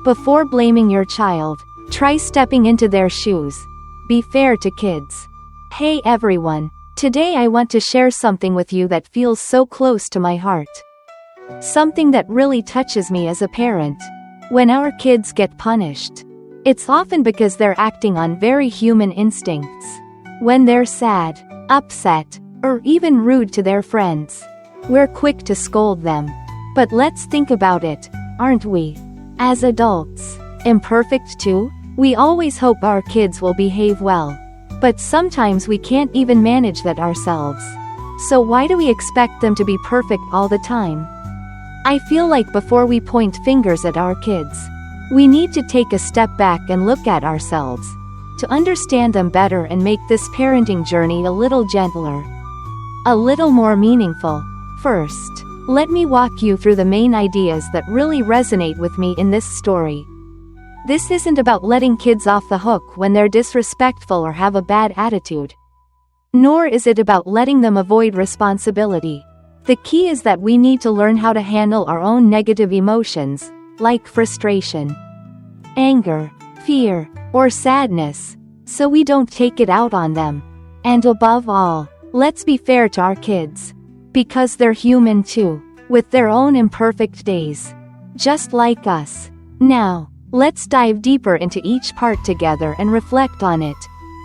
Before blaming your child, try stepping into their shoes. Be fair to kids. Hey everyone, today I want to share something with you that feels so close to my heart. Something that really touches me as a parent. When our kids get punished, it's often because they're acting on very human instincts. When they're sad, upset, or even rude to their friends, we're quick to scold them. But let's think about it, aren't we? As adults, imperfect too, we always hope our kids will behave well. But sometimes we can't even manage that ourselves. So why do we expect them to be perfect all the time? I feel like before we point fingers at our kids, we need to take a step back and look at ourselves, to understand them better and make this parenting journey a little gentler, a little more meaningful. First, let me walk you through the main ideas that really resonate with me in this story. This isn't about letting kids off the hook when they're disrespectful or have a bad attitude. Nor is it about letting them avoid responsibility. The key is that we need to learn how to handle our own negative emotions, like frustration, anger, fear, or sadness, so we don't take it out on them. And above all, let's be fair to our kids. Because they're human too, with their own imperfect days. Just like us. Now, let's dive deeper into each part together and reflect on it.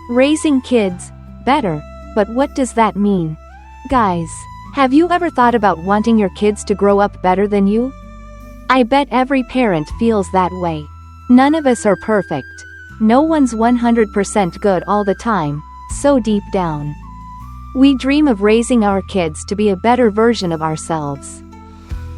Raising kids, better, but what does that mean? Guys, have you ever thought about wanting your kids to grow up better than you? I bet every parent feels that way. None of us are perfect. No one's 100% good all the time, so deep down, we dream of raising our kids to be a better version of ourselves.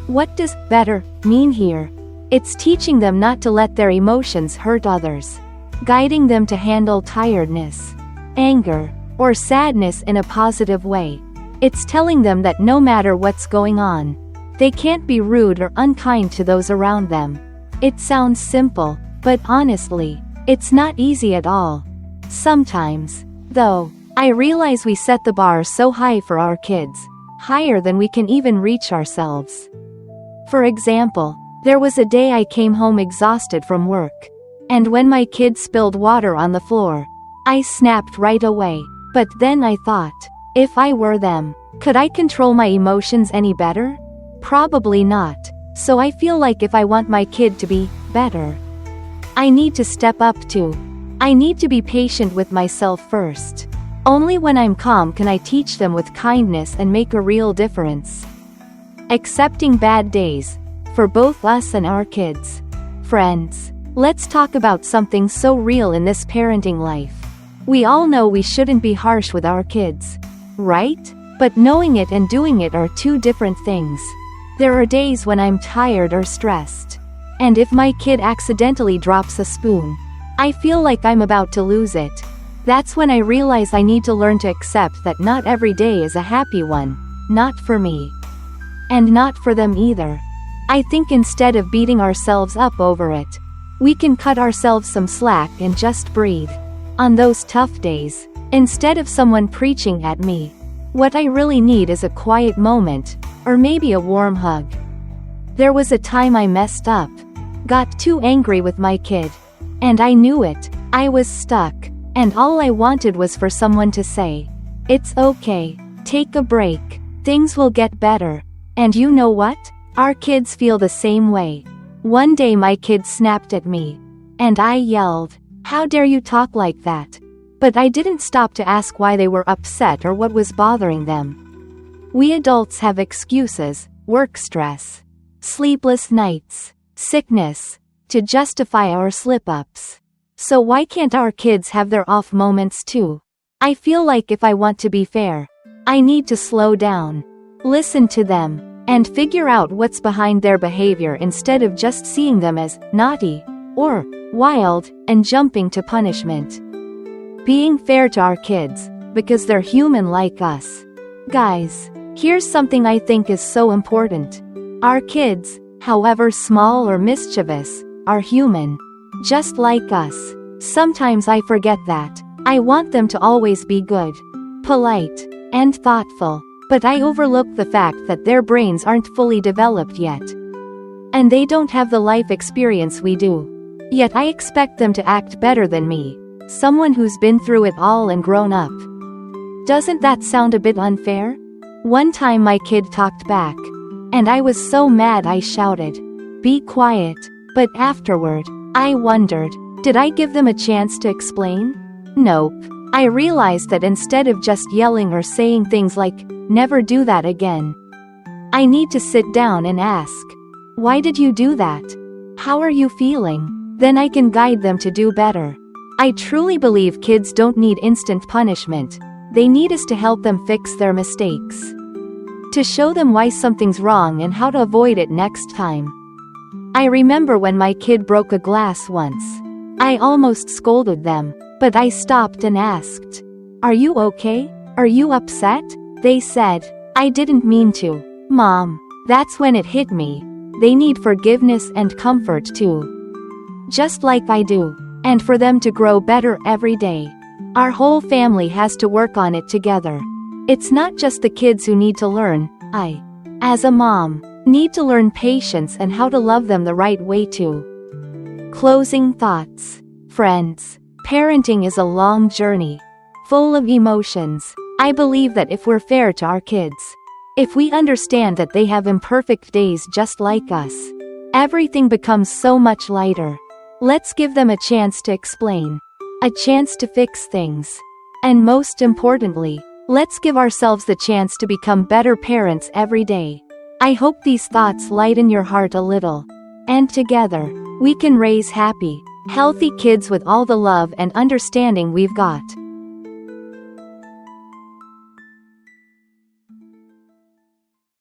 What does better mean here? It's teaching them not to let their emotions hurt others, guiding them to handle tiredness, anger, or sadness in a positive way. It's telling them that no matter what's going on, they can't be rude or unkind to those around them. It sounds simple, but honestly, it's not easy at all. Sometimes, though, I realize we set the bar so high for our kids, higher than we can even reach ourselves. For example, there was a day I came home exhausted from work. And when my kid spilled water on the floor, I snapped right away. But then I thought, if I were them, could I control my emotions any better? Probably not. So I feel like if I want my kid to be better, I need to step up too. I need to be patient with myself first. Only when I'm calm can I teach them with kindness and make a real difference. Accepting bad days, for both us and our kids. Friends, let's talk about something so real in this parenting life. We all know we shouldn't be harsh with our kids, right? But knowing it and doing it are two different things. There are days when I'm tired or stressed. And if my kid accidentally drops a spoon, I feel like I'm about to lose it. That's when I realize I need to learn to accept that not every day is a happy one, not for me. And not for them either. I think instead of beating ourselves up over it, we can cut ourselves some slack and just breathe. On those tough days, instead of someone preaching at me, what I really need is a quiet moment, or maybe a warm hug. There was a time I messed up, got too angry with my kid, and I knew it. I was stuck, and all I wanted was for someone to say, "It's okay, take a break, things will get better." And you know what? Our kids feel the same way. One day my kid snapped at me, and I yelled, "How dare you talk like that?" But I didn't stop to ask why they were upset or what was bothering them. We adults have excuses, work stress, sleepless nights, sickness, to justify our slip-ups. So why can't our kids have their off moments too? I feel like if I want to be fair, I need to slow down, listen to them, and figure out what's behind their behavior instead of just seeing them as naughty or wild and jumping to punishment. Being fair to our kids, because they're human like us. Guys, here's something I think is so important. Our kids, however small or mischievous, are human, just like us. Sometimes I forget that. I want them to always be good, polite, and thoughtful, but I overlook the fact that their brains aren't fully developed yet. And they don't have the life experience we do. Yet I expect them to act better than me, someone who's been through it all and grown up. Doesn't that sound a bit unfair? One time my kid talked back, and I was so mad I shouted, "Be quiet," but afterward, I wondered, did I give them a chance to explain? Nope. I realized that instead of just yelling or saying things like, "Never do that again," I need to sit down and ask, "Why did you do that? How are you feeling?" Then I can guide them to do better. I truly believe kids don't need instant punishment. They need us to help them fix their mistakes, to show them why something's wrong and how to avoid it next time. I remember when my kid broke a glass once. I almost scolded them, but I stopped and asked, "Are you okay? Are you upset?" They said, "I didn't mean to, Mom." That's when it hit me. They need forgiveness and comfort too, just like I do. And for them to grow better every day, our whole family has to work on it together. It's not just the kids who need to learn. I, as a mom, need to learn patience and how to love them the right way too. Closing thoughts. Friends, parenting is a long journey, full of emotions. I believe that if we're fair to our kids, if we understand that they have imperfect days just like us, everything becomes so much lighter. Let's give them a chance to explain, a chance to fix things, and most importantly, let's give ourselves the chance to become better parents every day. I hope these thoughts lighten your heart a little, and together, we can raise happy, healthy kids with all the love and understanding we've got.